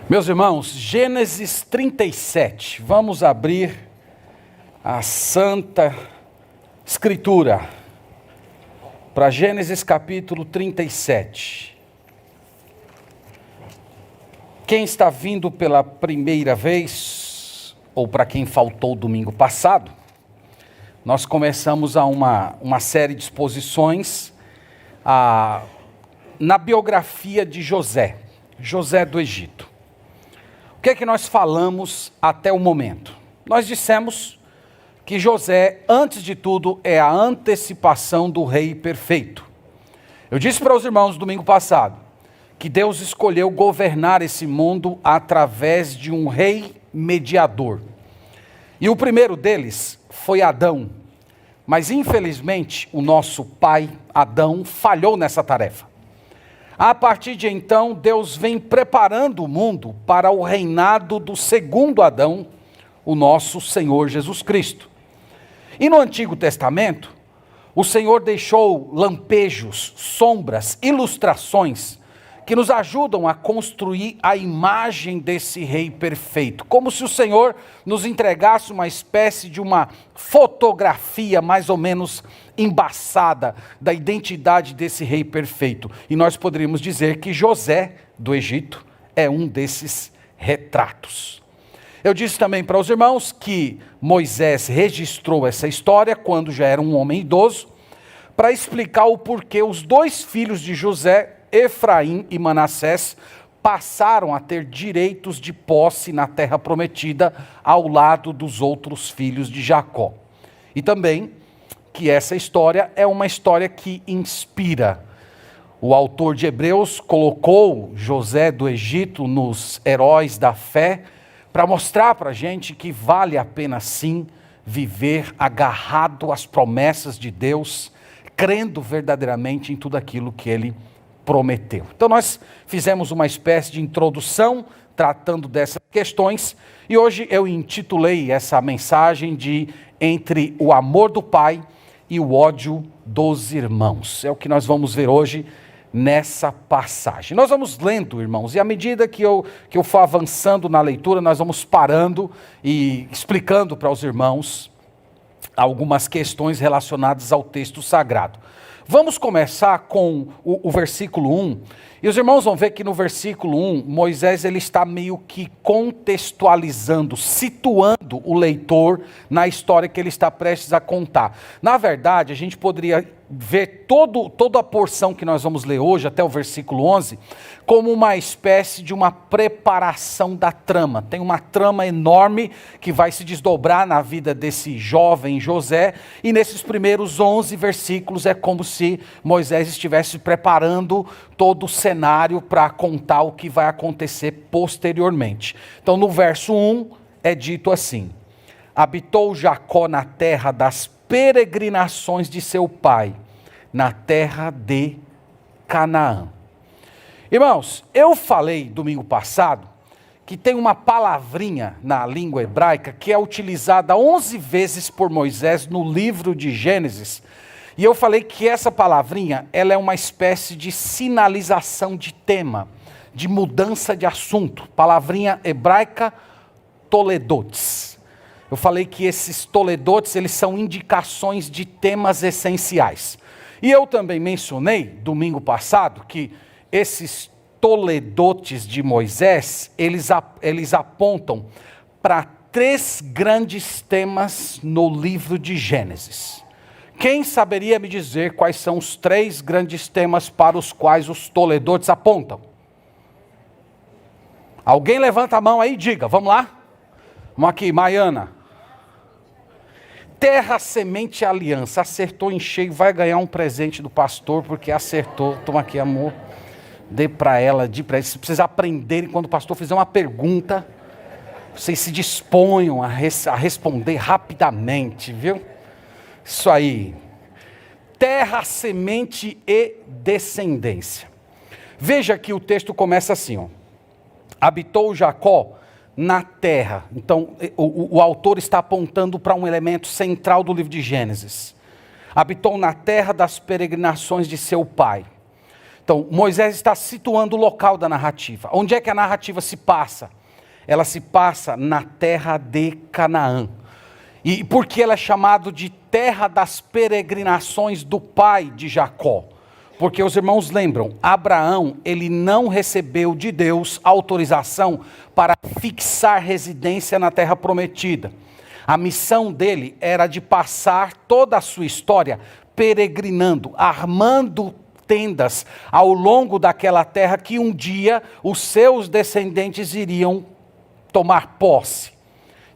Meus irmãos, Gênesis 37, vamos abrir a Santa Escritura para Gênesis capítulo 37. Quem está vindo pela primeira vez, ou para quem faltou domingo passado, nós começamos uma série de exposições na biografia de José do Egito. O que é que nós falamos até o momento? Nós dissemos que José, antes de tudo, é a antecipação do rei perfeito. Eu disse para os irmãos domingo passado que Deus escolheu governar esse mundo através de um rei mediador. E o primeiro deles foi Adão. Mas infelizmente o nosso pai Adão falhou nessa tarefa. A partir de então, Deus vem preparando o mundo para o reinado do segundo Adão, o nosso Senhor Jesus Cristo. E no Antigo Testamento, o Senhor deixou lampejos, sombras, ilustrações que nos ajudam a construir a imagem desse rei perfeito. Como se o Senhor nos entregasse uma espécie de uma fotografia mais ou menos embaçada da identidade desse rei perfeito. E nós poderíamos dizer que José do Egito é um desses retratos. Eu disse também para os irmãos que Moisés registrou essa história quando já era um homem idoso, para explicar o porquê os dois filhos de José, Efraim e Manassés, passaram a ter direitos de posse na terra prometida ao lado dos outros filhos de Jacó. E também que essa história é uma história que inspira. O autor de Hebreus colocou José do Egito nos heróis da fé para mostrar para a gente que vale a pena sim viver agarrado às promessas de Deus, crendo verdadeiramente em tudo aquilo que ele prometeu. Então nós fizemos uma espécie de introdução tratando dessas questões e hoje eu intitulei essa mensagem de Entre o Amor do Pai e o Ódio dos Irmãos. É o que nós vamos ver hoje nessa passagem. Nós vamos lendo, irmãos, e à medida que eu for avançando na leitura, nós vamos parando e explicando para os irmãos algumas questões relacionadas ao texto sagrado. Vamos começar com o versículo 1, e os irmãos vão ver que no versículo 1, Moisés ele está meio que contextualizando, situando o leitor na história que ele está prestes a contar. Na verdade, a gente poderia ver toda a porção que nós vamos ler hoje, até o versículo 11, como uma espécie de uma preparação da trama. Tem uma trama enorme que vai se desdobrar na vida desse jovem José, e nesses primeiros 11 versículos é como se Moisés estivesse preparando todo o cenário para contar o que vai acontecer posteriormente. Então no verso 1 é dito assim: habitou Jacó na terra das peregrinações de seu pai, na terra de Canaã. Irmãos, eu falei domingo passado que tem uma palavrinha na língua hebraica que é utilizada 11 vezes por Moisés no livro de Gênesis, e eu falei que essa palavrinha ela é uma espécie de sinalização de tema, de mudança de assunto, palavrinha hebraica toledotes. Eu falei que esses toledotes, eles são indicações de temas essenciais. E eu também mencionei, domingo passado, que esses toledotes de Moisés, eles apontam para 3 grandes temas no livro de Gênesis. Quem saberia me dizer quais são os 3 grandes temas para os quais os toledotes apontam? Alguém levanta a mão aí e diga, vamos lá? Vamos aqui, Maiana. Terra, semente e aliança. Acertou em cheio, vai ganhar um presente do pastor, porque acertou. Toma aqui, amor. Dê para ela, dê para ele. Vocês precisam aprender, quando o pastor fizer uma pergunta, vocês se disponham a responder rapidamente, viu? Isso aí. Terra, semente e descendência. Veja que o texto começa assim, ó. Habitou Jacó na terra. Então, o autor está apontando para um elemento central do livro de Gênesis. Habitou na terra das peregrinações de seu pai. Então, Moisés está situando o local da narrativa. Onde é que a narrativa se passa? Ela se passa na terra de Canaã. E por que ela é chamada de terra das peregrinações do pai de Jacó? Porque os irmãos lembram, Abraão, ele não recebeu de Deus autorização para fixar residência na terra prometida. A missão dele era de passar toda a sua história peregrinando, armando tendas ao longo daquela terra que um dia os seus descendentes iriam tomar posse.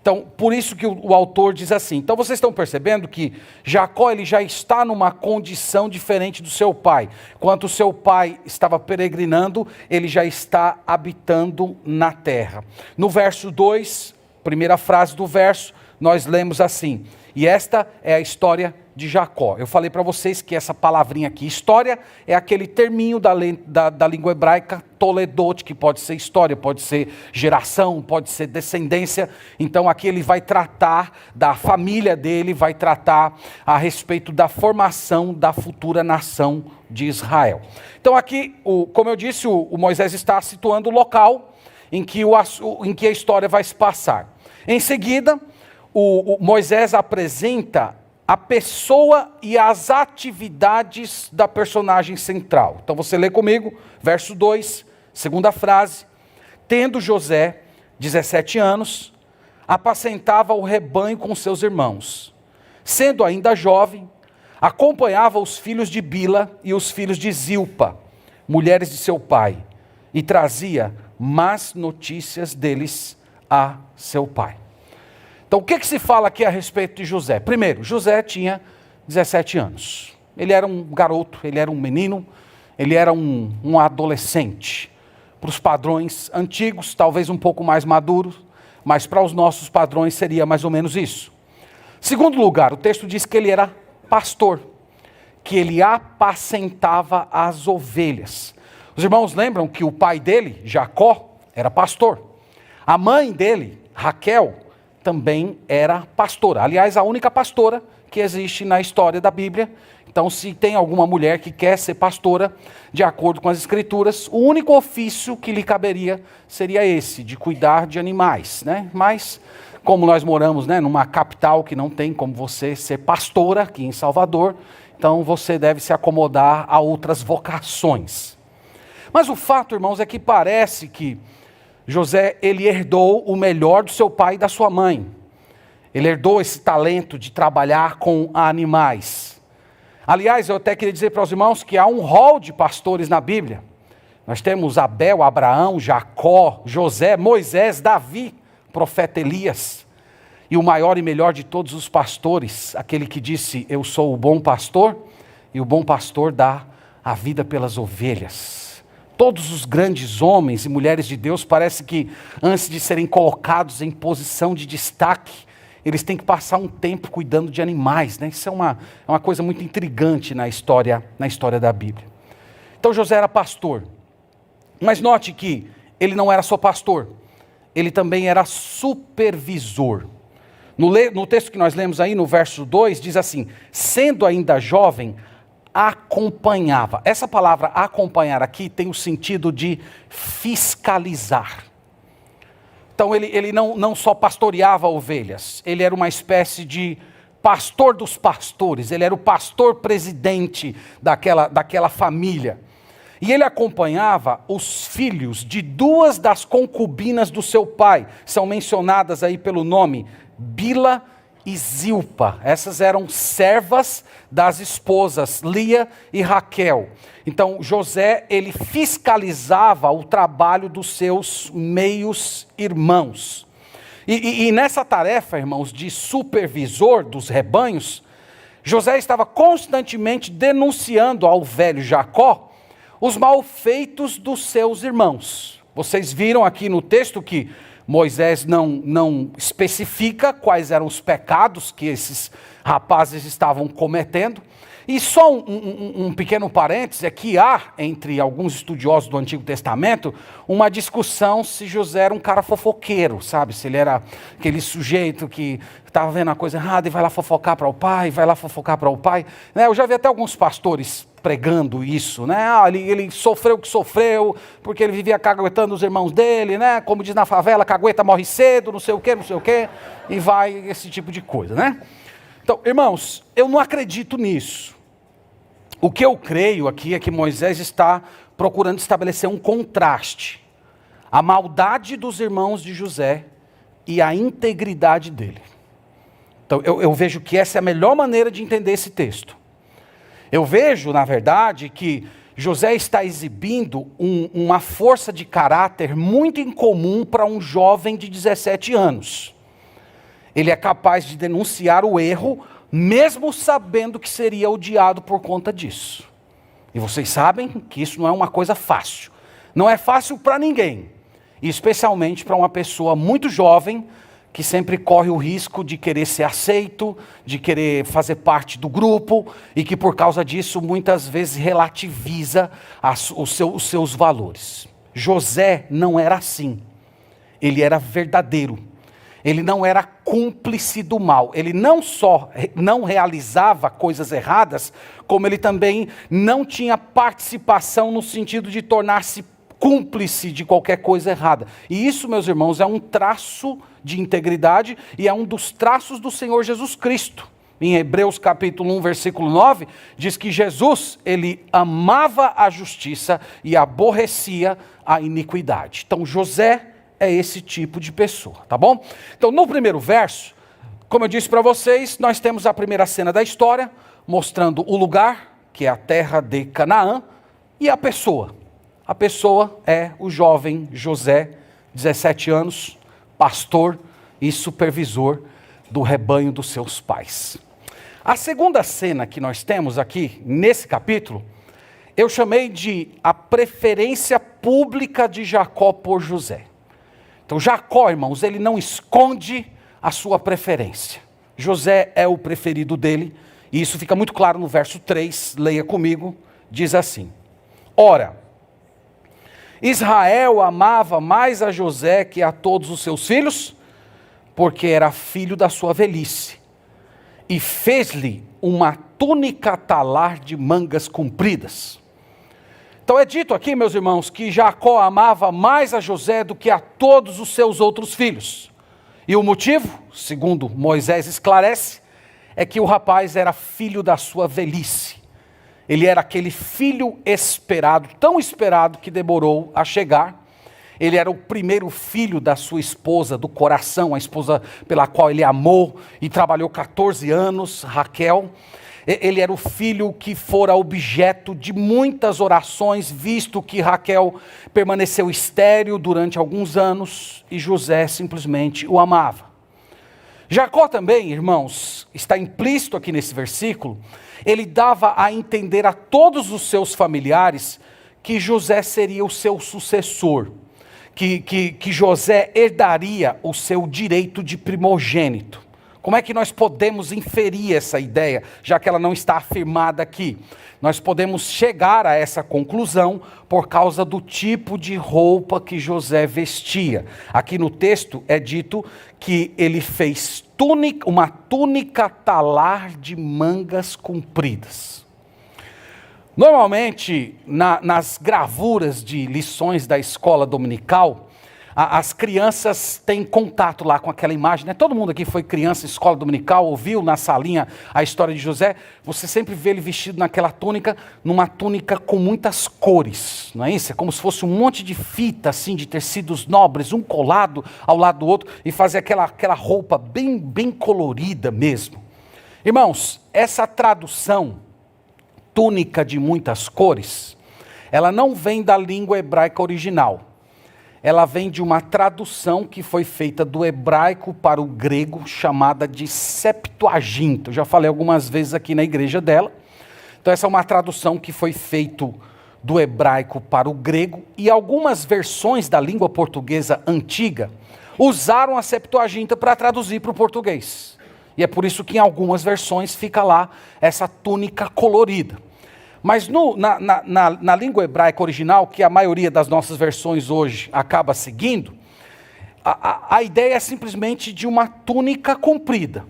Então, por isso que o autor diz assim. Então, vocês estão percebendo que Jacó ele já está numa condição diferente do seu pai. Enquanto o seu pai estava peregrinando, ele já está habitando na terra. No verso 2, primeira frase do verso, nós lemos assim: e esta é a história de Jacó. Eu falei para vocês que essa palavrinha aqui, história, é aquele terminho da língua hebraica, toledot, que pode ser história, pode ser geração, pode ser descendência. Então aqui ele vai tratar da família dele, vai tratar a respeito da formação da futura nação de Israel. Então aqui, como eu disse, o Moisés está situando o local em que a história vai se passar. Em seguida, o Moisés apresenta a pessoa e as atividades da personagem central. Então você lê comigo, verso 2, segunda frase. Tendo José 17 anos, apacentava o rebanho com seus irmãos. Sendo ainda jovem, acompanhava os filhos de Bila e os filhos de Zilpa, mulheres de seu pai, e trazia más notícias deles a seu pai. Então, o que se fala aqui a respeito de José? Primeiro, José tinha 17 anos. Ele era um garoto, ele era um menino, ele era um adolescente. Para os padrões antigos, talvez um pouco mais maduro, mas para os nossos padrões seria mais ou menos isso. Segundo lugar, o texto diz que ele era pastor, que ele apacentava as ovelhas. Os irmãos lembram que o pai dele, Jacó, era pastor. A mãe dele, Raquel, também era pastora. Aliás, a única pastora que existe na história da Bíblia. Então, se tem alguma mulher que quer ser pastora, de acordo com as Escrituras, o único ofício que lhe caberia seria esse, de cuidar de animais, né? Mas, como nós moramos, né, numa capital que não tem como você ser pastora, aqui em Salvador, então você deve se acomodar a outras vocações. Mas o fato, irmãos, é que parece que José, ele herdou o melhor do seu pai e da sua mãe. Ele herdou esse talento de trabalhar com animais. Aliás, eu até queria dizer para os irmãos que há um rol de pastores na Bíblia. Nós temos Abel, Abraão, Jacó, José, Moisés, Davi, profeta Elias. E o maior e melhor de todos os pastores, aquele que disse, eu sou o bom pastor, e o bom pastor dá a vida pelas ovelhas. Todos os grandes homens e mulheres de Deus parece que antes de serem colocados em posição de destaque, eles têm que passar um tempo cuidando de animais, né? Isso é uma coisa muito intrigante na história da Bíblia. Então José era pastor, mas note que ele não era só pastor, ele também era supervisor. No texto que nós lemos aí, no verso 2, diz assim, sendo ainda jovem, acompanhava. Essa palavra acompanhar aqui tem o sentido de fiscalizar. Então ele não só pastoreava ovelhas, ele era uma espécie de pastor dos pastores, ele era o pastor presidente daquela família. E ele acompanhava os filhos de duas das concubinas do seu pai, são mencionadas aí pelo nome, Bila e Zilpa. Essas eram servas das esposas Lia e Raquel. Então José, ele fiscalizava o trabalho dos seus meios irmãos. E nessa tarefa, irmãos, de supervisor dos rebanhos, José estava constantemente denunciando ao velho Jacó os malfeitos dos seus irmãos. Vocês viram aqui no texto que Moisés não especifica quais eram os pecados que esses rapazes estavam cometendo. E só um pequeno parênteses é que há, entre alguns estudiosos do Antigo Testamento, uma discussão se José era um cara fofoqueiro, sabe? Se ele era aquele sujeito que está vendo a coisa errada e vai lá fofocar para o pai, vai lá fofocar para o pai. Né? Eu já vi até alguns pastores pregando isso, né? Ele sofreu o que sofreu, porque ele vivia caguetando os irmãos dele, né? Como diz na favela, cagueta morre cedo, não sei o quê, e vai esse tipo de coisa, né? Então, irmãos, eu não acredito nisso. O que eu creio aqui é que Moisés está procurando estabelecer um contraste. A maldade dos irmãos de José e a integridade dele. Então, eu vejo que essa é a melhor maneira de entender esse texto. Eu vejo, na verdade, que José está exibindo uma força de caráter muito incomum para um jovem de 17 anos. Ele é capaz de denunciar o erro, mesmo sabendo que seria odiado por conta disso. E vocês sabem que isso não é uma coisa fácil. Não é fácil para ninguém. E especialmente para uma pessoa muito jovem, que sempre corre o risco de querer ser aceito, de querer fazer parte do grupo, e que por causa disso muitas vezes relativiza os seus valores. José não era assim. Ele era verdadeiro. Ele não era cúmplice do mal. Ele não só não realizava coisas erradas, como ele também não tinha participação no sentido de tornar-se cúmplice de qualquer coisa errada. E isso, meus irmãos, é um traço de integridade e é um dos traços do Senhor Jesus Cristo. Em Hebreus capítulo 1, versículo 9, diz que Jesus, ele amava a justiça e aborrecia a iniquidade. Então, José é esse tipo de pessoa, tá bom? Então, no primeiro verso, como eu disse para vocês, nós temos a primeira cena da história, mostrando o lugar, que é a terra de Canaã, e a pessoa. A pessoa é o jovem José, 17 anos, pastor e supervisor do rebanho dos seus pais. A segunda cena que nós temos aqui, nesse capítulo, eu chamei de a preferência pública de Jacó por José. Então Jacó, irmãos, ele não esconde a sua preferência. José é o preferido dele, e isso fica muito claro no verso 3, leia comigo, diz assim: Ora, Israel amava mais a José que a todos os seus filhos, porque era filho da sua velhice, e fez-lhe uma túnica talar de mangas compridas. Então é dito aqui, meus irmãos, que Jacó amava mais a José do que a todos os seus outros filhos. E o motivo, segundo Moisés esclarece, é que o rapaz era filho da sua velhice. Ele era aquele filho esperado, tão esperado que demorou a chegar. Ele era o primeiro filho da sua esposa do coração, a esposa pela qual ele amou e trabalhou 14 anos, Raquel. Ele era o filho que fora objeto de muitas orações, visto que Raquel permaneceu estéril durante alguns anos e José simplesmente o amava. Jacó também, irmãos, está implícito aqui nesse versículo, ele dava a entender a todos os seus familiares que José seria o seu sucessor, que José herdaria o seu direito de primogênito. Como é que nós podemos inferir essa ideia, já que ela não está afirmada aqui? Nós podemos chegar a essa conclusão por causa do tipo de roupa que José vestia. Aqui no texto é dito que ele fez uma túnica talar de mangas compridas. Normalmente, nas gravuras de lições da escola dominical, as crianças têm contato lá com aquela imagem, né? Todo mundo aqui foi criança em escola dominical, ouviu na salinha a história de José. Você sempre vê ele vestido naquela túnica, numa túnica com muitas cores, não é isso? É como se fosse um monte de fita, assim, de tecidos nobres, um colado ao lado do outro, e fazer aquela roupa bem colorida mesmo. Irmãos, essa tradução, túnica de muitas cores, ela não vem da língua hebraica original. Ela vem de uma tradução que foi feita do hebraico para o grego, chamada de Septuaginta. Eu já falei algumas vezes aqui na igreja dela. Então essa é uma tradução que foi feita do hebraico para o grego, e algumas versões da língua portuguesa antiga usaram a Septuaginta para traduzir para o português. E é por isso que em algumas versões fica lá essa túnica colorida. Mas na língua hebraica original, que a maioria das nossas versões hoje acaba seguindo, a ideia é simplesmente de uma túnica comprida.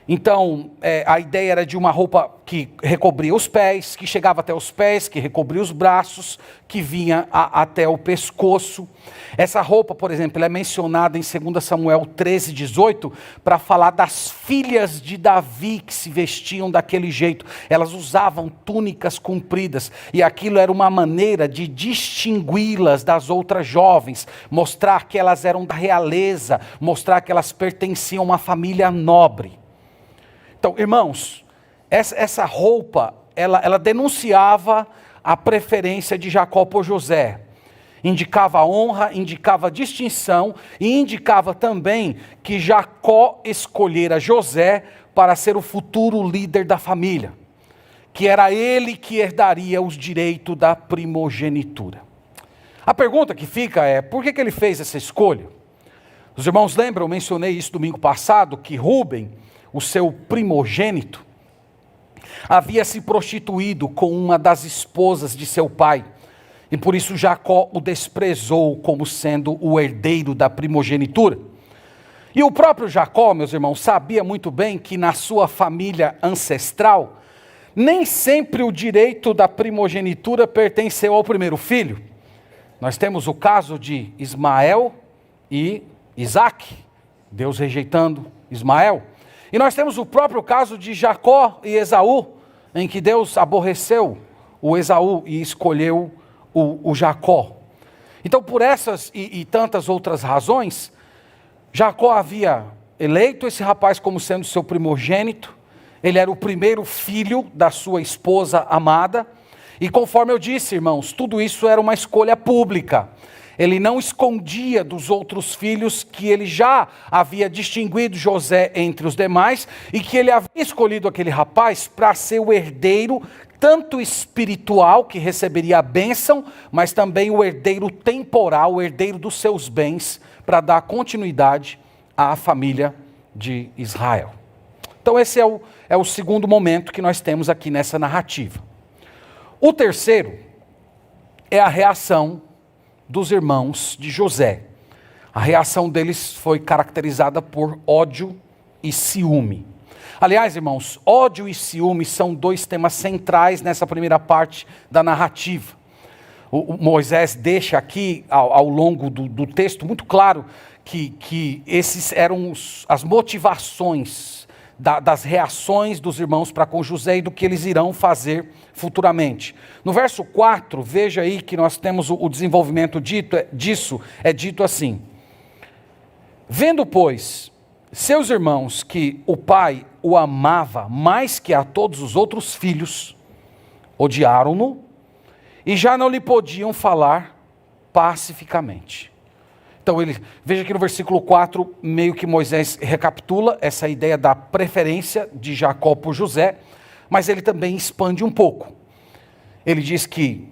Então, a ideia era de uma roupa que recobria os pés, que chegava até os pés, que recobria os braços, que vinha até o pescoço. Essa roupa, por exemplo, ela é mencionada em 2 Samuel 13:18, para falar das filhas de Davi que se vestiam daquele jeito. Elas usavam túnicas compridas, e aquilo era uma maneira de distingui-las das outras jovens, mostrar que elas eram da realeza, mostrar que elas pertenciam a uma família nobre. Então, irmãos, essa roupa, ela denunciava a preferência de Jacó por José. Indicava honra, indicava distinção e indicava também que Jacó escolhera José para ser o futuro líder da família, que era ele que herdaria os direitos da primogenitura. A pergunta que fica é, por que ele fez essa escolha? Os irmãos lembram, eu mencionei isso domingo passado, que Rúben, o seu primogênito, havia se prostituído com uma das esposas de seu pai, e por isso Jacó o desprezou como sendo o herdeiro da primogenitura. E o próprio Jacó, meus irmãos, sabia muito bem que na sua família ancestral, nem sempre o direito da primogenitura pertenceu ao primeiro filho. Nós temos o caso de Ismael e Isaque, Deus rejeitando Ismael. E nós temos o próprio caso de Jacó e Esaú, em que Deus aborreceu o Esaú e escolheu o Jacó. Então, por essas e tantas outras razões, Jacó havia eleito esse rapaz como sendo seu primogênito. Ele era o primeiro filho da sua esposa amada. E conforme eu disse, irmãos, tudo isso era uma escolha pública. Ele não escondia dos outros filhos que ele já havia distinguido José entre os demais e que ele havia escolhido aquele rapaz para ser o herdeiro, tanto espiritual, que receberia a bênção, mas também o herdeiro temporal, o herdeiro dos seus bens, para dar continuidade à família de Israel. Então esse é o segundo momento que nós temos aqui nessa narrativa. O terceiro é a reação dos irmãos de José. A reação deles foi caracterizada por ódio e ciúme. Aliás, irmãos, ódio e ciúme são dois temas centrais nessa primeira parte da narrativa. O Moisés deixa aqui, ao longo do texto, muito claro que esses eram as motivações das reações dos irmãos para com José e do que eles irão fazer futuramente. No verso 4, veja aí que nós temos o desenvolvimento disso, é dito assim: vendo, pois, seus irmãos que o pai o amava mais que a todos os outros filhos, odiaram-no e já não lhe podiam falar pacificamente. Então, veja que no versículo 4, meio que Moisés recapitula essa ideia da preferência de Jacó por José, mas ele também expande um pouco. Ele diz que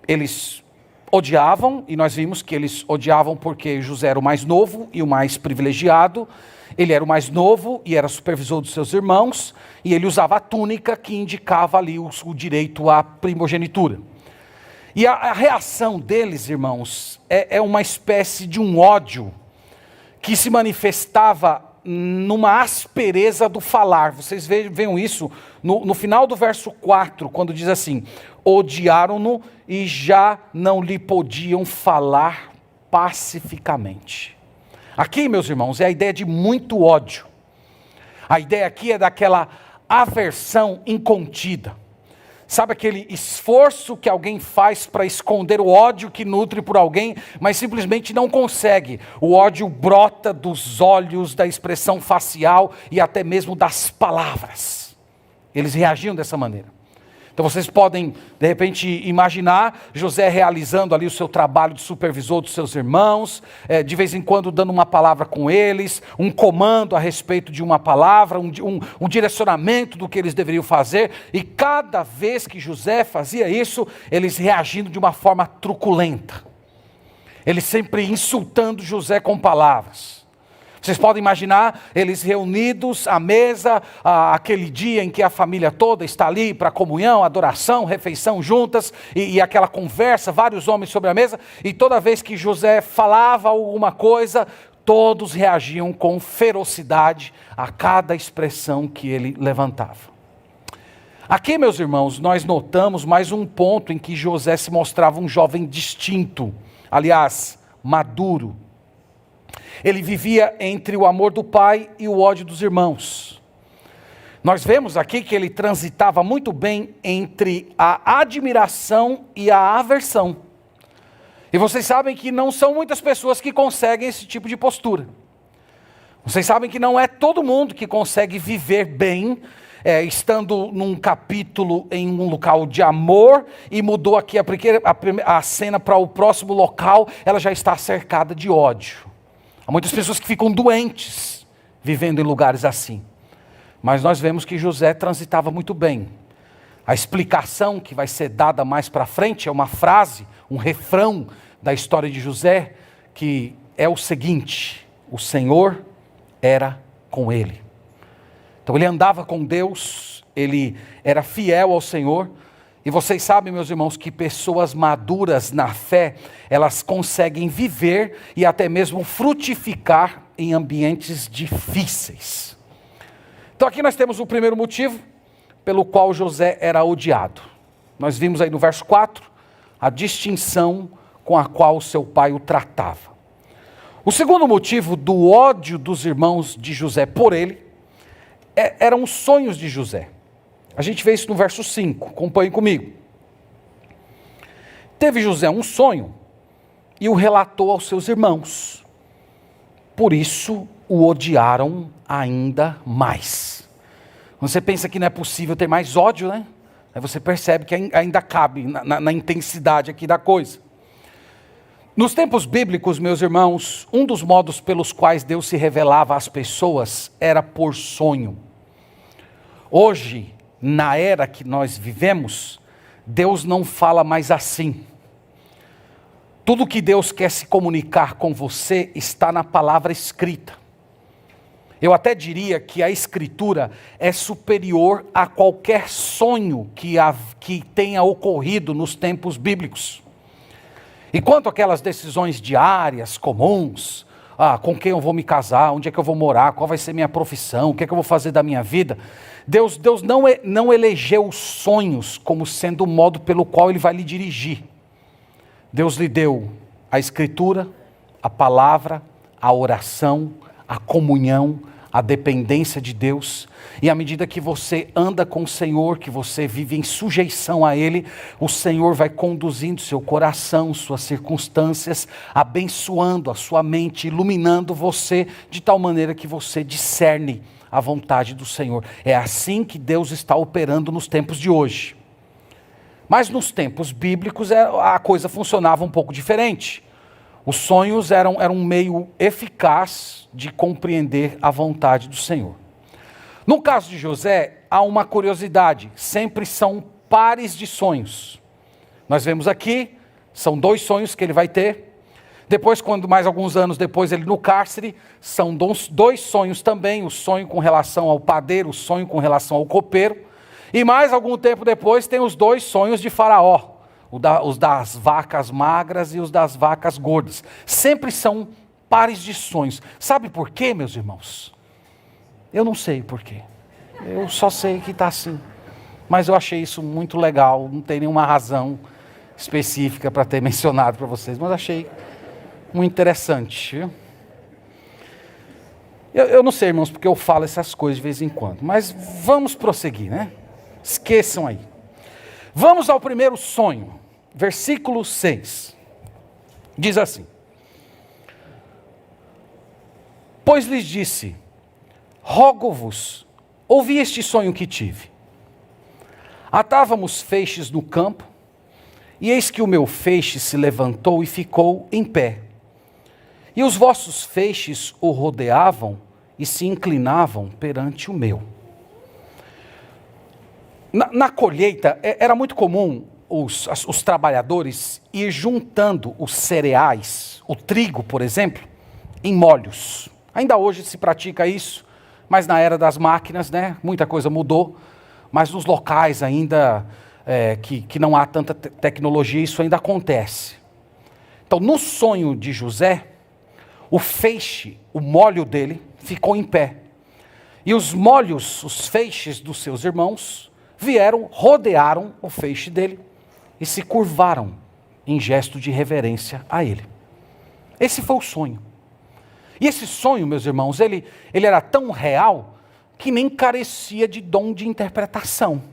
eles odiavam, e nós vimos que eles odiavam porque José era o mais novo e o mais privilegiado, ele era o mais novo e era supervisor dos seus irmãos, e ele usava a túnica que indicava ali o direito à primogenitura. E a reação deles, irmãos, é uma espécie de um ódio que se manifestava numa aspereza do falar. Vocês veem isso no final do verso 4, quando diz assim: odiaram-no e já não lhe podiam falar pacificamente. Aqui, meus irmãos, é a ideia de muito ódio. A ideia aqui é daquela aversão incontida. Sabe aquele esforço que alguém faz para esconder o ódio que nutre por alguém, mas simplesmente não consegue. O ódio brota dos olhos, da expressão facial e até mesmo das palavras. Eles reagiam dessa maneira. Então vocês podem, de repente, imaginar José realizando ali o seu trabalho de supervisor dos seus irmãos, de vez em quando dando uma palavra com eles, um comando a respeito de uma palavra, um direcionamento do que eles deveriam fazer, e cada vez que José fazia isso, eles reagindo de uma forma truculenta. Eles sempre insultando José com palavras. Vocês podem imaginar eles reunidos à mesa, aquele dia em que a família toda está ali para comunhão, adoração, refeição juntas, e aquela conversa, vários homens sobre a mesa, e toda vez que José falava alguma coisa, todos reagiam com ferocidade a cada expressão que ele levantava. Aqui, meus irmãos, nós notamos mais um ponto em que José se mostrava um jovem distinto, aliás, maduro. Ele vivia entre o amor do pai e o ódio dos irmãos. Nós vemos aqui que ele transitava muito bem entre a admiração e a aversão. E vocês sabem que não são muitas pessoas que conseguem esse tipo de postura. Vocês sabem que não é todo mundo que consegue viver bem, estando num capítulo em um local de amor, e mudou aqui a cena para o próximo local, ela já está cercada de ódio. Há muitas pessoas que ficam doentes vivendo em lugares assim. Mas nós vemos que José transitava muito bem. A explicação que vai ser dada mais para frente é uma frase, um refrão da história de José, que é o seguinte: o Senhor era com ele. Então ele andava com Deus, ele era fiel ao Senhor. E vocês sabem, meus irmãos, que pessoas maduras na fé, elas conseguem viver e até mesmo frutificar em ambientes difíceis. Então aqui nós temos o primeiro motivo pelo qual José era odiado. Nós vimos aí no verso 4, a distinção com a qual seu pai o tratava. O segundo motivo do ódio dos irmãos de José por ele, eram os sonhos de José. A gente vê isso no verso 5, acompanhe comigo. Teve José um sonho e o relatou aos seus irmãos. Por isso o odiaram ainda mais. Você pensa que não é possível ter mais ódio, né? Aí você percebe que ainda cabe na intensidade aqui da coisa. Nos tempos bíblicos, meus irmãos, um dos modos pelos quais Deus se revelava às pessoas era por sonho. Hoje, na era que nós vivemos, Deus não fala mais assim. Tudo que Deus quer se comunicar com você está na palavra escrita. Eu até diria que a escritura é superior a qualquer sonho que tenha ocorrido nos tempos bíblicos. E quanto àquelas decisões diárias, comuns, com quem eu vou me casar, onde é que eu vou morar, qual vai ser minha profissão, o que é que eu vou fazer da minha vida, Deus não elegeu os sonhos como sendo o modo pelo qual Ele vai lhe dirigir. Deus lhe deu a escritura, a palavra, a oração, a comunhão, a dependência de Deus, e à medida que você anda com o Senhor, que você vive em sujeição a Ele, o Senhor vai conduzindo seu coração, suas circunstâncias, abençoando a sua mente, iluminando você, de tal maneira que você discerne a vontade do Senhor. É assim que Deus está operando nos tempos de hoje. Mas nos tempos bíblicos a coisa funcionava um pouco diferente. Os sonhos eram um meio eficaz de compreender a vontade do Senhor. No caso de José, há uma curiosidade, sempre são pares de sonhos. Nós vemos aqui, são 2 sonhos que ele vai ter. Depois, quando mais alguns anos depois ele no cárcere, são 2 sonhos também, o sonho com relação ao padeiro, o sonho com relação ao copeiro. E mais algum tempo depois tem os 2 sonhos de Faraó. Os das vacas magras e os das vacas gordas. Sempre são pares de sonhos. Sabe por quê, meus irmãos? Eu não sei por quê. Eu só sei que está assim. Mas eu achei isso muito legal. Não tem nenhuma razão específica para ter mencionado para vocês. Mas achei muito interessante. Viu? Eu não sei, irmãos, porque eu falo essas coisas de vez em quando. Mas vamos prosseguir, né? Esqueçam aí. Vamos ao primeiro sonho, versículo 6. Diz assim: Pois lhes disse, rogo-vos, ouvi este sonho que tive. Atávamos feixes no campo, e eis que o meu feixe se levantou e ficou em pé. E os vossos feixes o rodeavam e se inclinavam perante o meu. Na colheita, era muito comum os trabalhadores ir juntando os cereais, o trigo, por exemplo, em molhos. Ainda hoje se pratica isso, mas na era das máquinas, né, muita coisa mudou, mas nos locais ainda que não há tanta tecnologia, isso ainda acontece. Então, no sonho de José, o feixe, o molho dele, ficou em pé. E os molhos, os feixes dos seus irmãos, vieram, rodearam o feixe dele e se curvaram em gesto de reverência a ele. Esse foi o sonho. E esse sonho, meus irmãos, ele era tão real que nem carecia de dom de interpretação.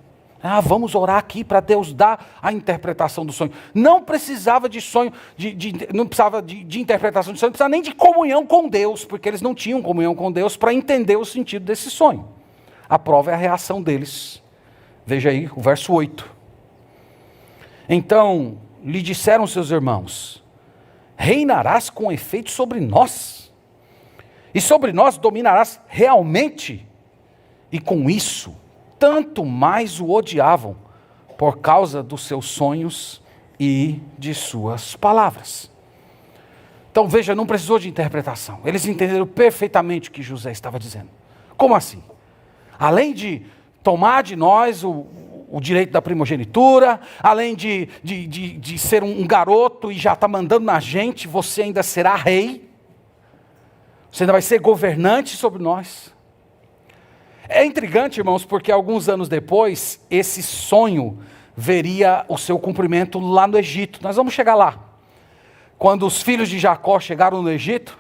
Vamos orar aqui para Deus dar a interpretação do sonho. Não precisava de sonho, não precisava de interpretação de sonho, não precisava nem de comunhão com Deus, porque eles não tinham comunhão com Deus para entender o sentido desse sonho. A prova é a reação deles. Veja aí o verso 8. Então lhe disseram seus irmãos: reinarás com efeito sobre nós, e sobre nós dominarás realmente. E com isso, tanto mais o odiavam, por causa dos seus sonhos e de suas palavras. Então veja, não precisou de interpretação. Eles entenderam perfeitamente o que José estava dizendo. Como assim? Além de tomar de nós o direito da primogenitura, além de ser um garoto e já está mandando na gente, você ainda será rei, você ainda vai ser governante sobre nós. É intrigante, irmãos, porque alguns anos depois, esse sonho veria o seu cumprimento lá no Egito. Nós vamos chegar lá. Quando os filhos de Jacó chegaram no Egito,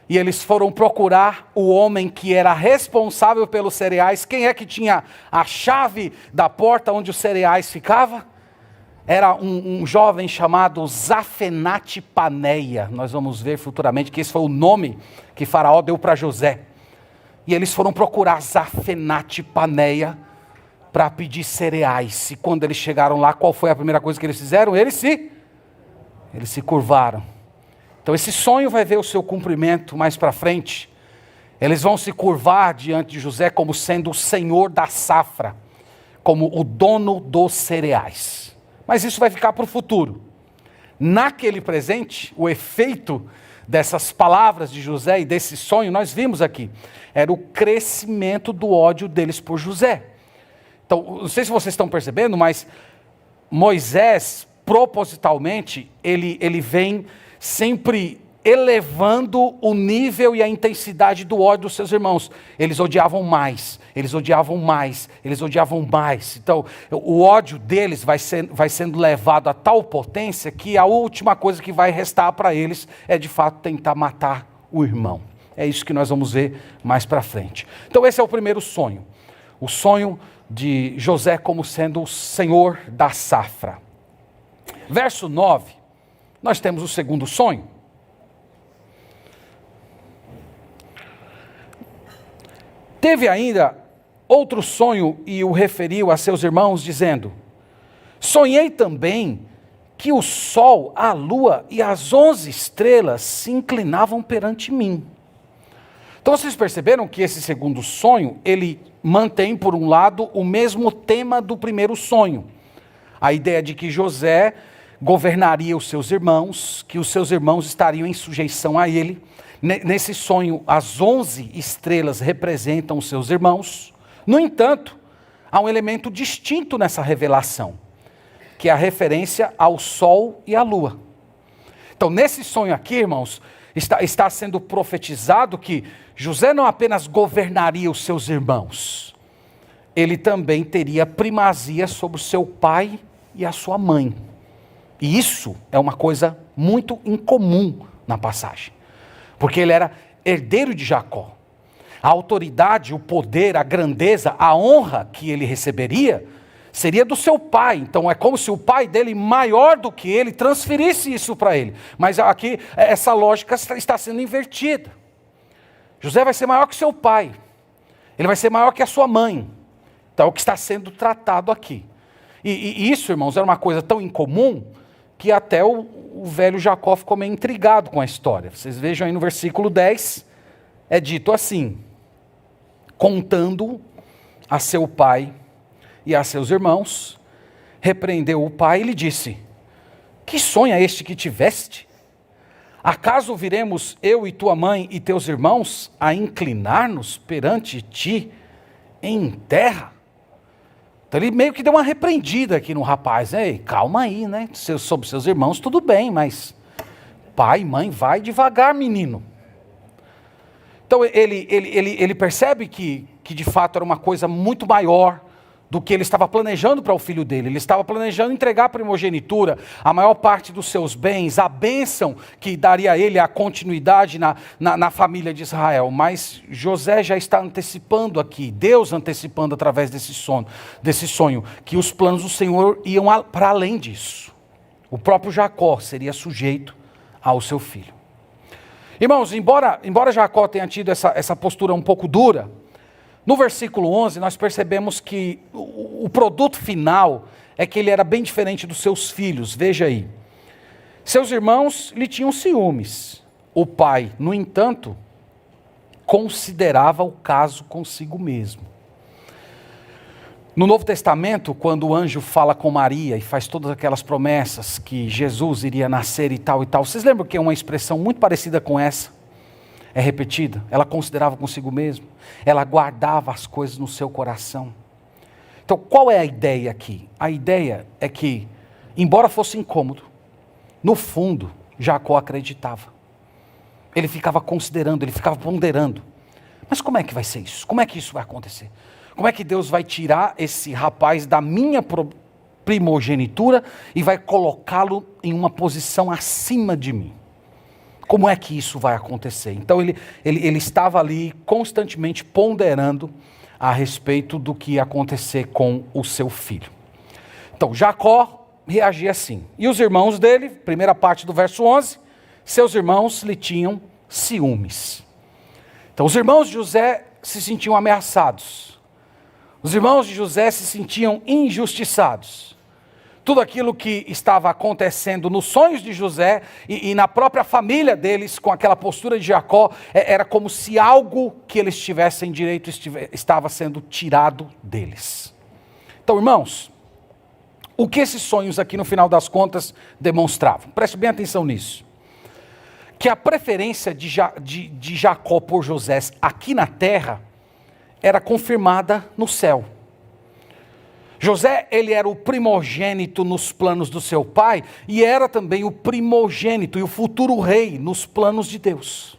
e eles foram procurar o homem que era responsável pelos cereais. Quem é que tinha a chave da porta onde os cereais ficavam? Era um jovem chamado Zafenate Paneia. Nós vamos ver futuramente que esse foi o nome que Faraó deu para José. E eles foram procurar Zafenate Paneia para pedir cereais. E quando eles chegaram lá, qual foi a primeira coisa que eles fizeram? Eles se curvaram. Então esse sonho vai ver o seu cumprimento mais para frente. Eles vão se curvar diante de José como sendo o senhor da safra, como o dono dos cereais. Mas isso vai ficar para o futuro. Naquele presente, o efeito dessas palavras de José e desse sonho, nós vimos aqui, era o crescimento do ódio deles por José. Então, não sei se vocês estão percebendo, mas Moisés, propositalmente, ele vem sempre elevando o nível e a intensidade do ódio dos seus irmãos. Eles odiavam mais, eles odiavam mais, eles odiavam mais. Então, o ódio deles vai sendo levado a tal potência que a última coisa que vai restar para eles é, de fato, tentar matar o irmão. É isso que nós vamos ver mais para frente. Então, esse é o primeiro sonho. O sonho de José como sendo o senhor da safra. Verso 9, nós temos o segundo sonho. Teve ainda outro sonho e o referiu a seus irmãos, dizendo: sonhei também que o sol, a lua e as 11 estrelas se inclinavam perante mim. Então vocês perceberam que esse segundo sonho, ele mantém, por um lado, o mesmo tema do primeiro sonho. A ideia de que José governaria os seus irmãos, que os seus irmãos estariam em sujeição a ele. Nesse sonho, as 11 estrelas representam os seus irmãos. No entanto, há um elemento distinto nessa revelação, que é a referência ao sol e à lua. Então, nesse sonho aqui, irmãos, está sendo profetizado que José não apenas governaria os seus irmãos, ele também teria primazia sobre o seu pai e a sua mãe. E isso é uma coisa muito incomum na passagem, porque ele era herdeiro de Jacó. A autoridade, o poder, a grandeza, a honra que ele receberia seria do seu pai. Então é como se o pai dele, maior do que ele, transferisse isso para ele. Mas aqui essa lógica está sendo invertida. José vai ser maior que seu pai. Ele vai ser maior que a sua mãe. Então é o que está sendo tratado aqui. E isso, irmãos, era uma coisa tão incomum que até o velho Jacó ficou meio intrigado com a história. Vocês vejam aí no versículo 10, é dito assim: contando a seu pai e a seus irmãos, repreendeu o pai e lhe disse: que sonho é este que tiveste? Acaso viremos eu e tua mãe e teus irmãos a inclinar-nos perante ti em terra? Então ele meio que deu uma repreendida aqui no rapaz. Ei, calma aí, né? Sobre seus irmãos tudo bem, mas pai, mãe, vai devagar, menino. Então ele percebe que de fato era uma coisa muito maior do que ele estava planejando para o filho dele. Ele estava planejando entregar a primogenitura, a maior parte dos seus bens, a bênção que daria a ele a continuidade na família de Israel. Mas José já está antecipando aqui, Deus antecipando através desse sonho, que os planos do Senhor iam para além disso. O próprio Jacó seria sujeito ao seu filho. Irmãos, embora Jacó tenha tido essa postura um pouco dura, no versículo 11 nós percebemos que o produto final é que ele era bem diferente dos seus filhos. Veja aí, seus irmãos lhe tinham ciúmes. O pai, no entanto, considerava o caso consigo mesmo. No Novo Testamento, quando o anjo fala com Maria e faz todas aquelas promessas que Jesus iria nascer e tal, vocês lembram que é uma expressão muito parecida com essa? É repetida. Ela considerava consigo mesmo. Ela guardava as coisas no seu coração. Então, qual é a ideia aqui? A ideia é que, embora fosse incômodo, no fundo, Jacó acreditava. Ele ficava considerando, ele ficava ponderando. Mas como é que vai ser isso? Como é que isso vai acontecer? Como é que Deus vai tirar esse rapaz da minha primogenitura e vai colocá-lo em uma posição acima de mim? Como é que isso vai acontecer? Então ele estava ali constantemente ponderando a respeito do que ia acontecer com o seu filho. Então Jacó reagia assim. E os irmãos dele, primeira parte do verso 11, seus irmãos lhe tinham ciúmes. Então os irmãos de José se sentiam ameaçados. Os irmãos de José se sentiam injustiçados. Tudo aquilo que estava acontecendo nos sonhos de José e na própria família deles, com aquela postura de Jacó, era como se algo que eles tivessem direito estava sendo tirado deles. Então, irmãos, o que esses sonhos aqui no final das contas demonstravam? Preste bem atenção nisso. Que a preferência de Jacó por José aqui na terra era confirmada no céu. José, ele era o primogênito nos planos do seu pai e era também o primogênito e o futuro rei nos planos de Deus.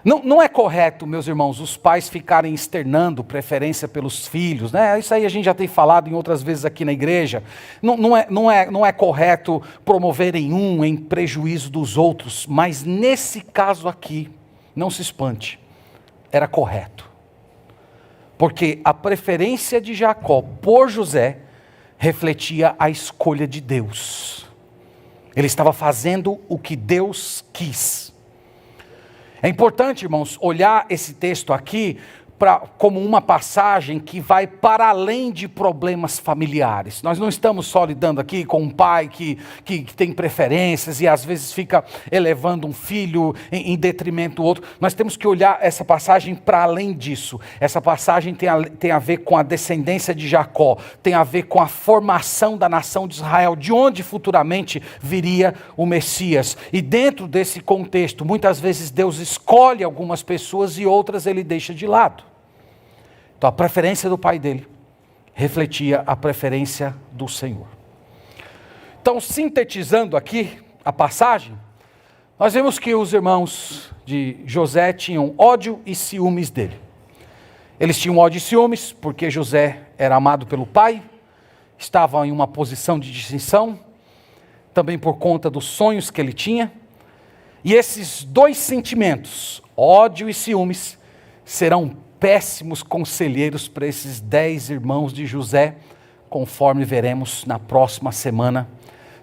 Não é correto, meus irmãos, os pais ficarem externando preferência pelos filhos, né? Isso aí a gente já tem falado em outras vezes aqui na igreja. Não é correto promoverem um em prejuízo dos outros, mas nesse caso aqui, não se espante, era correto. Porque a preferência de Jacó por José refletia a escolha de Deus. Ele estava fazendo o que Deus quis. É importante, irmãos, olhar esse texto aqui como uma passagem que vai para além de problemas familiares. Nós não estamos só lidando aqui com um pai que tem preferências e às vezes fica elevando um filho em detrimento do outro. Nós temos que olhar essa passagem para além disso. Essa passagem tem a ver com a descendência de Jacó, tem a ver com a formação da nação de Israel, de onde futuramente viria o Messias. E dentro desse contexto, muitas vezes Deus escolhe algumas pessoas e outras ele deixa de lado. Então a preferência do pai dele refletia a preferência do Senhor. Então, sintetizando aqui a passagem, nós vemos que os irmãos de José tinham ódio e ciúmes dele. Eles tinham ódio e ciúmes porque José era amado pelo pai, estavam em uma posição de distinção, também por conta dos sonhos que ele tinha. E esses dois sentimentos, ódio e ciúmes, serão péssimos conselheiros para esses 10 irmãos de José, conforme veremos na próxima semana,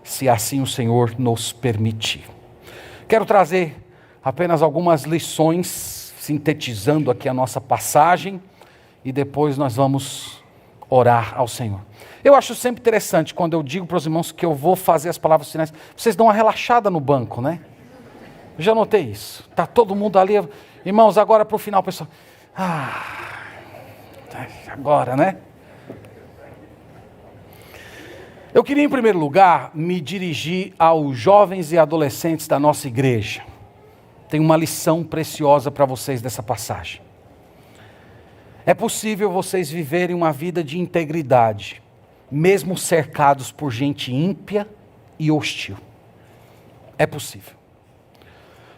se assim o Senhor nos permitir. Quero trazer apenas algumas lições, sintetizando aqui a nossa passagem, e depois nós vamos orar ao Senhor. Eu acho sempre interessante quando eu digo para os irmãos que eu vou fazer as palavras finais, vocês dão uma relaxada no banco, né? Eu já notei isso. Está todo mundo ali. Irmãos, agora para o final, pessoal. Agora, né? Eu queria, em primeiro lugar, me dirigir aos jovens e adolescentes da nossa igreja. Tenho uma lição preciosa para vocês dessa passagem. É possível vocês viverem uma vida de integridade, mesmo cercados por gente ímpia e hostil. É possível.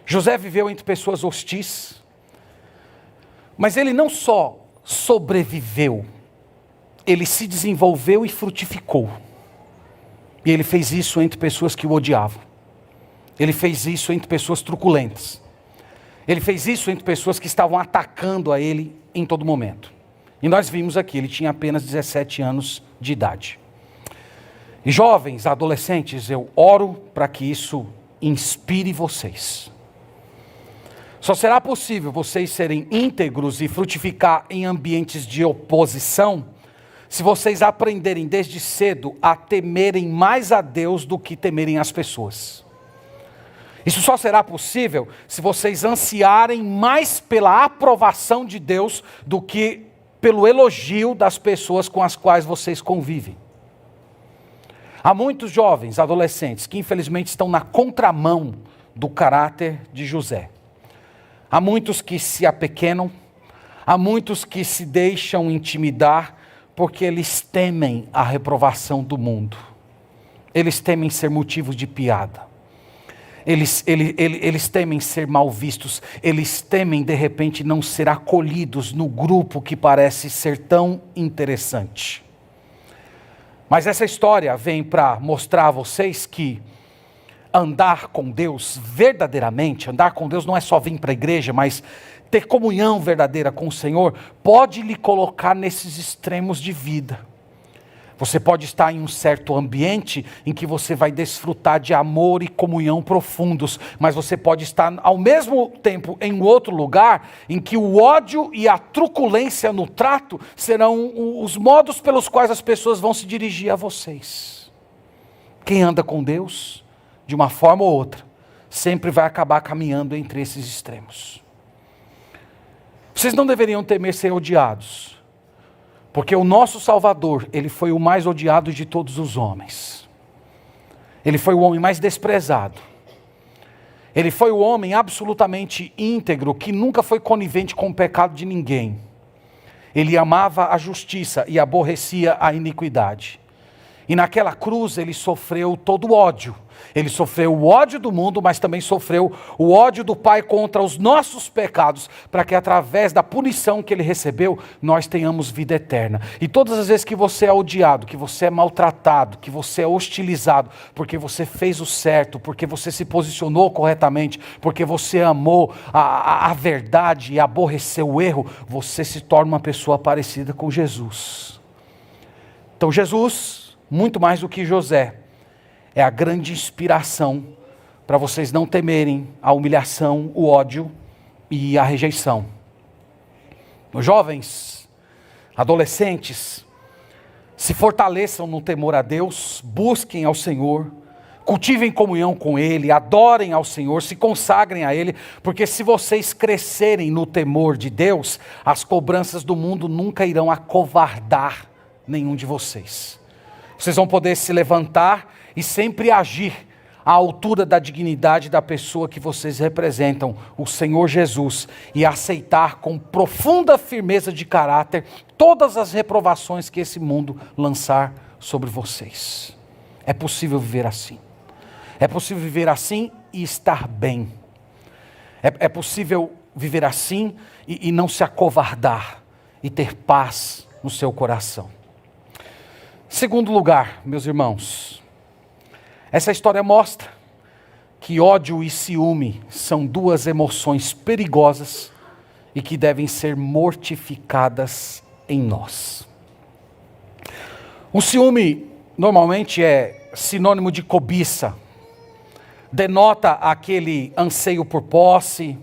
José viveu entre pessoas hostis, mas ele não só sobreviveu, ele se desenvolveu e frutificou. E ele fez isso entre pessoas que o odiavam. Ele fez isso entre pessoas truculentas. Ele fez isso entre pessoas que estavam atacando a ele em todo momento. E nós vimos aqui, ele tinha apenas 17 anos de idade. E jovens, adolescentes, eu oro para que isso inspire vocês. Só será possível vocês serem íntegros e frutificar em ambientes de oposição se vocês aprenderem desde cedo a temerem mais a Deus do que temerem as pessoas. Isso só será possível se vocês ansiarem mais pela aprovação de Deus do que pelo elogio das pessoas com as quais vocês convivem. Há muitos jovens, adolescentes, que infelizmente estão na contramão do caráter de José. Há muitos que se apequenam, há muitos que se deixam intimidar, porque eles temem a reprovação do mundo. Eles temem ser motivos de piada. Eles temem ser mal vistos. Eles temem, de repente, não ser acolhidos no grupo que parece ser tão interessante. Mas essa história vem para mostrar a vocês que andar com Deus verdadeiramente, andar com Deus não é só vir para a igreja, mas ter comunhão verdadeira com o Senhor, pode lhe colocar nesses extremos de vida. Você pode estar em um certo ambiente em que você vai desfrutar de amor e comunhão profundos, mas você pode estar ao mesmo tempo em outro lugar em que o ódio e a truculência no trato serão os modos pelos quais as pessoas vão se dirigir a vocês. Quem anda com Deus, de uma forma ou outra, sempre vai acabar caminhando entre esses extremos. Vocês não deveriam temer ser odiados, porque o nosso Salvador, ele foi o mais odiado de todos os homens. Ele foi o homem mais desprezado. Ele foi o homem absolutamente íntegro, que nunca foi conivente com o pecado de ninguém. Ele amava a justiça e aborrecia a iniquidade. E naquela cruz ele sofreu todo o ódio. Ele sofreu o ódio do mundo, mas também sofreu o ódio do Pai contra os nossos pecados, para que através da punição que ele recebeu, nós tenhamos vida eterna. E todas as vezes que você é odiado, que você é maltratado, que você é hostilizado, porque você fez o certo, porque você se posicionou corretamente, porque você amou a verdade e aborreceu o erro, você se torna uma pessoa parecida com Jesus. Então Jesus, muito mais do que José, é a grande inspiração para vocês não temerem a humilhação, o ódio e a rejeição. Os jovens, adolescentes, se fortaleçam no temor a Deus, busquem ao Senhor, cultivem comunhão com Ele, adorem ao Senhor, se consagrem a Ele, porque se vocês crescerem no temor de Deus, as cobranças do mundo nunca irão acovardar nenhum de vocês. Vocês vão poder se levantar e sempre agir à altura da dignidade da pessoa que vocês representam, o Senhor Jesus, e aceitar com profunda firmeza de caráter todas as reprovações que esse mundo lançar sobre vocês. É possível viver assim. É possível viver assim e estar bem. É possível viver assim e não se acovardar e ter paz no seu coração. Segundo lugar, meus irmãos, essa história mostra que ódio e ciúme são duas emoções perigosas e que devem ser mortificadas em nós. O ciúme normalmente é sinônimo de cobiça, denota aquele anseio por posse.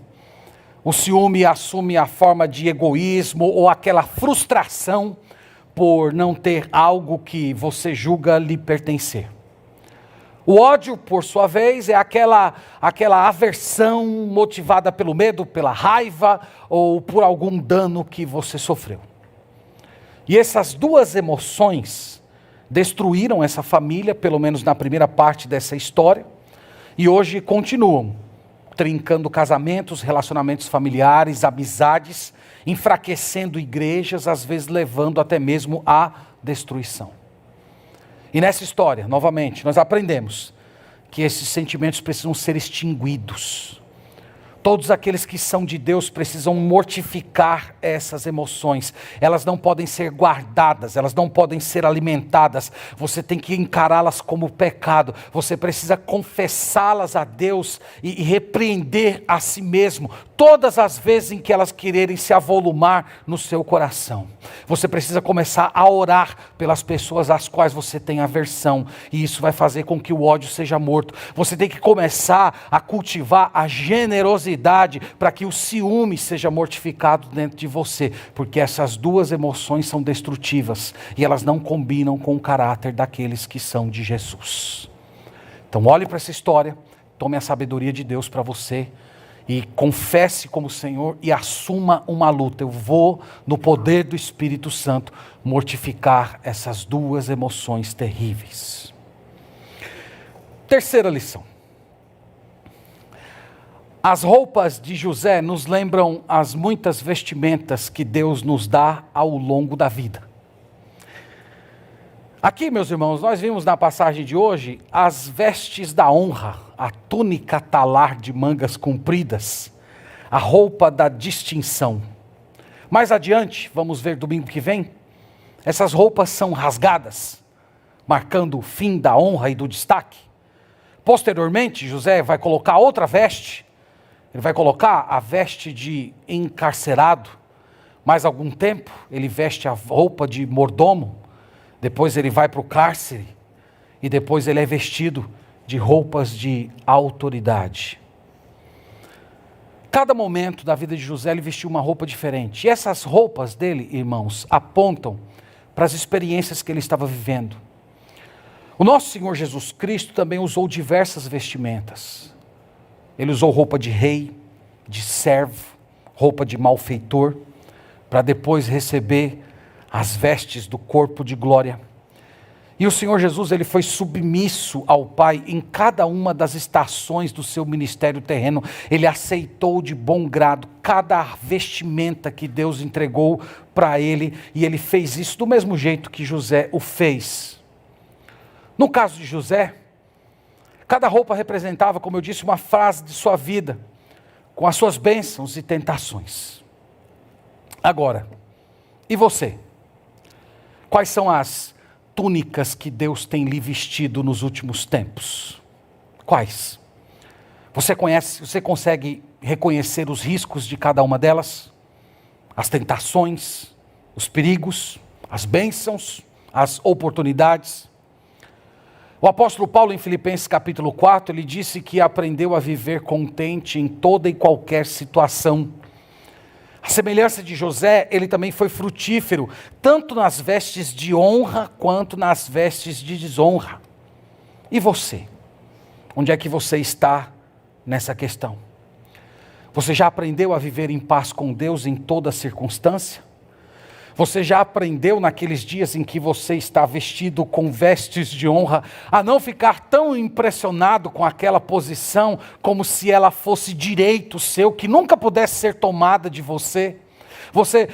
O ciúme assume a forma de egoísmo ou aquela frustração por não ter algo que você julga lhe pertencer. O ódio, por sua vez, é aquela aversão motivada pelo medo, pela raiva ou por algum dano que você sofreu. E essas duas emoções destruíram essa família, pelo menos na primeira parte dessa história, e hoje continuam trincando casamentos, relacionamentos familiares, amizades, enfraquecendo igrejas, às vezes levando até mesmo à destruição. E nessa história, novamente, nós aprendemos que esses sentimentos precisam ser extinguidos. Todos aqueles que são de Deus precisam mortificar essas emoções. Elas não podem ser guardadas, elas não podem ser alimentadas. Você tem que encará-las como pecado. Você precisa confessá-las a Deus e repreender a si mesmo todas as vezes em que elas quererem se avolumar no seu coração. Você precisa começar a orar pelas pessoas às quais você tem aversão, e isso vai fazer com que o ódio seja morto. Você tem que começar a cultivar a generosidade para que o ciúme seja mortificado dentro de você, porque essas duas emoções são destrutivas e elas não combinam com o caráter daqueles que são de Jesus. Então olhe para essa história, tome a sabedoria de Deus para você e confesse como Senhor e assuma uma luta. Eu vou, no poder do Espírito Santo, mortificar essas duas emoções terríveis. Terceira lição. As roupas de José nos lembram as muitas vestimentas que Deus nos dá ao longo da vida. Aqui, meus irmãos, nós vimos na passagem de hoje as vestes da honra, a túnica talar de mangas compridas, a roupa da distinção. Mais adiante, vamos ver domingo que vem, essas roupas são rasgadas, marcando o fim da honra e do destaque. Posteriormente, José vai colocar outra veste, ele vai colocar a veste de encarcerado. Mais algum tempo, ele veste a roupa de mordomo. Depois ele vai para o cárcere. E depois ele é vestido de roupas de autoridade. Cada momento da vida de José, ele vestiu uma roupa diferente. E essas roupas dele, irmãos, apontam para as experiências que ele estava vivendo. O nosso Senhor Jesus Cristo também usou diversas vestimentas. Ele usou roupa de rei, de servo, roupa de malfeitor, para depois receber as vestes do corpo de glória. E o Senhor Jesus, ele foi submisso ao Pai em cada uma das estações do seu ministério terreno. Ele aceitou de bom grado cada vestimenta que Deus entregou para ele, e ele fez isso do mesmo jeito que José o fez. No caso de José, cada roupa representava, como eu disse, uma fase de sua vida, com as suas bênçãos e tentações. Agora, e você? Quais são as túnicas que Deus tem lhe vestido nos últimos tempos? Quais? Você consegue reconhecer os riscos de cada uma delas? As tentações, os perigos, as bênçãos, as oportunidades? O apóstolo Paulo, em Filipenses capítulo 4, ele disse que aprendeu a viver contente em toda e qualquer situação. A semelhança de José, ele também foi frutífero, tanto nas vestes de honra, quanto nas vestes de desonra. E você? Onde é que você está nessa questão? Você já aprendeu a viver em paz com Deus em toda circunstância? Você já aprendeu naqueles dias em que você está vestido com vestes de honra a não ficar tão impressionado com aquela posição como se ela fosse direito seu, que nunca pudesse ser tomada de você? Você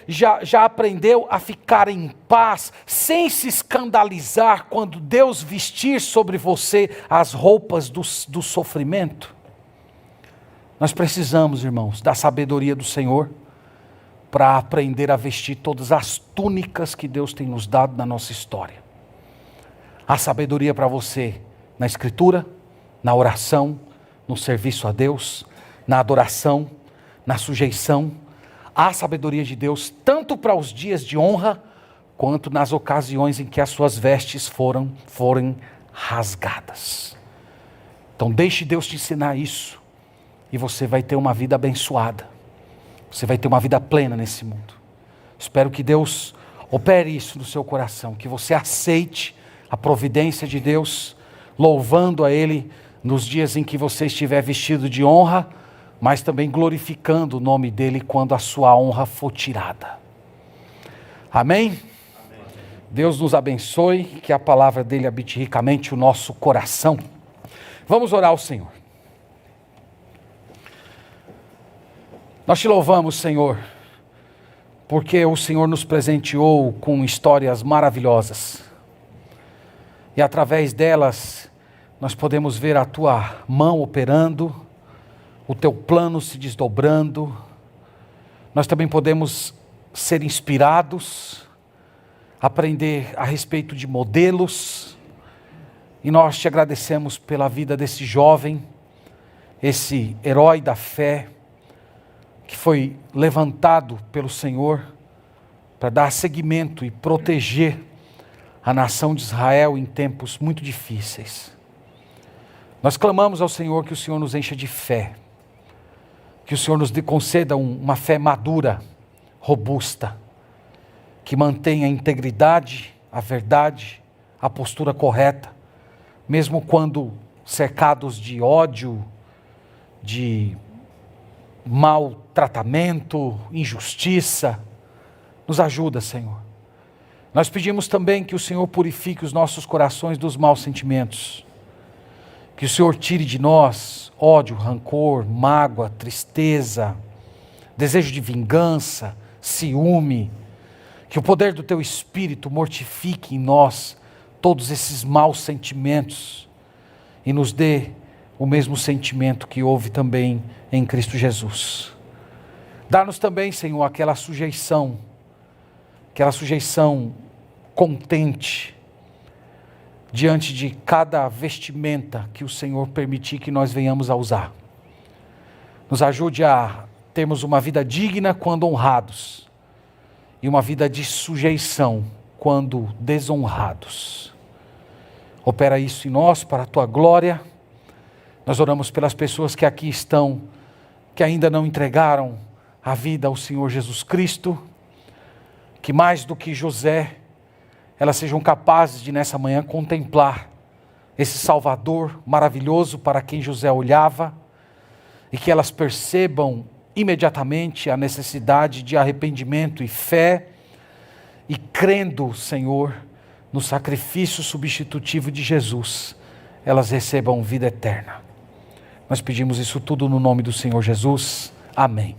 já aprendeu a ficar em paz sem se escandalizar quando Deus vestir sobre você as roupas do sofrimento? Nós precisamos, irmãos, da sabedoria do Senhor para aprender a vestir todas as túnicas que Deus tem nos dado na nossa história. A sabedoria para você na escritura, na oração, no serviço a Deus, na adoração, na sujeição. A sabedoria de Deus tanto para os dias de honra, quanto nas ocasiões em que as suas vestes forem rasgadas. Então deixe Deus te ensinar isso, e você vai ter uma vida abençoada. Você vai ter uma vida plena nesse mundo. Espero que Deus opere isso no seu coração, que você aceite a providência de Deus, louvando a Ele nos dias em que você estiver vestido de honra, mas também glorificando o nome dEle quando a sua honra for tirada. Amém? Amém. Deus nos abençoe, que a palavra dele habite ricamente o nosso coração. Vamos orar ao Senhor. Nós te louvamos, Senhor, porque o Senhor nos presenteou com histórias maravilhosas. E através delas, nós podemos ver a tua mão operando, o teu plano se desdobrando. Nós também podemos ser inspirados, aprender a respeito de modelos. E nós te agradecemos pela vida desse jovem, esse herói da fé, que foi levantado pelo Senhor para dar seguimento e proteger a nação de Israel em tempos muito difíceis. Nós clamamos ao Senhor que o Senhor nos encha de fé, que o Senhor nos conceda uma fé madura, robusta, que mantenha a integridade, a verdade, a postura correta, mesmo quando cercados de ódio, de maltratamento, injustiça. Nos ajuda, Senhor. Nós pedimos também que o Senhor purifique os nossos corações dos maus sentimentos, que o Senhor tire de nós ódio, rancor, mágoa, tristeza, desejo de vingança, ciúme, que o poder do Teu Espírito mortifique em nós todos esses maus sentimentos e nos dê o mesmo sentimento que houve também em Cristo Jesus. Dá-nos também, Senhor, aquela sujeição contente diante de cada vestimenta que o Senhor permitir que nós venhamos a usar. Nos ajude a termos uma vida digna quando honrados e uma vida de sujeição quando desonrados. Opera isso em nós para a Tua glória. Nós oramos pelas pessoas que aqui estão, que ainda não entregaram a vida ao Senhor Jesus Cristo, que mais do que José, elas sejam capazes de nessa manhã contemplar esse Salvador maravilhoso para quem José olhava, e que elas percebam imediatamente a necessidade de arrependimento e fé, e crendo, Senhor, no sacrifício substitutivo de Jesus, elas recebam vida eterna. Nós pedimos isso tudo no nome do Senhor Jesus. Amém.